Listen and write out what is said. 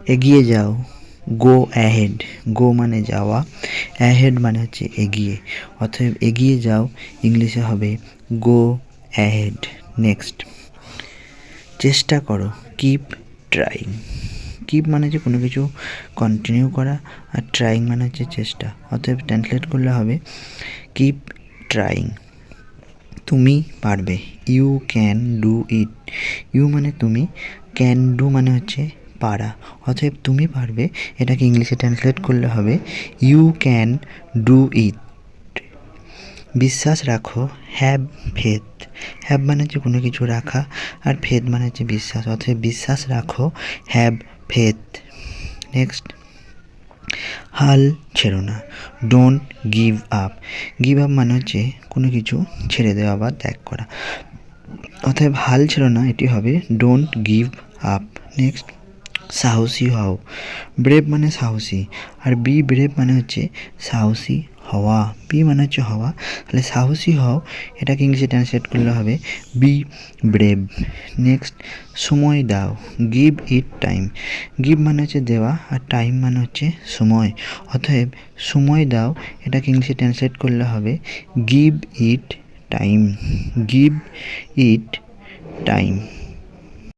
এগিয়ে যাও, go ahead. গো মানে যাওয়া, অ্যাহেড মানে হচ্ছে এগিয়ে, অতএব এগিয়ে যাও ইংলিশে হবে গো অ্যাহেড। নেক্সট, চেষ্টা করো, কিপ ট্রাইং। কিপ মানে হচ্ছে কোনো কিছু কন্টিনিউ করা, আর ট্রাইং মানে হচ্ছে চেষ্টা, অতএব ট্রান্সলেট করলে হবে কিপ ট্রাইং। তুমি পারবে, you can do it. You মানে তুমি, ক্যান ডু মানে হচ্ছে পারা, অতএব তুমি পারবে এটাকে ইংলিশে ট্রান্সলেট করলে হবে ইউ ক্যান ডু ইট। বিশ্বাস রাখো, হ্যাভ ফেথ। হ্যাভ মানে হচ্ছে কোনো কিছু রাখা, আর ফেথ মানে হচ্ছে বিশ্বাস, অতএব বিশ্বাস রাখো, হ্যাভ ফেথ। নেক্সট, হাল ছেড়ো না, don't give up. Give up মানে হচ্ছে কোনো কিছু ছেড়ে দেওয়া বা ত্যাগ করা, অতএব হাল ছেড়ো না এটি হবে ডোন্ট গিভ আপ। নেক্সট, সাহসী হও। ব্রেভ মানে সাহসী, আর বি ব্রেভ মানে হচ্ছে সাহসী হওয়া, বি মানে হচ্ছে হওয়া, তাহলে সাহসী হও এটাকে ইংলিশে ট্রান্সলেট করলে হবে বি ব্রেভ। নেক্সট, সময় দাও, গিভ ইট টাইম। গিভ মানে হচ্ছে দেওয়া, আর টাইম মানে হচ্ছে সময়, অতএব সময় দাও এটাকে ইংলিশে ট্রান্সলেট করলে হবে give it time, give it time.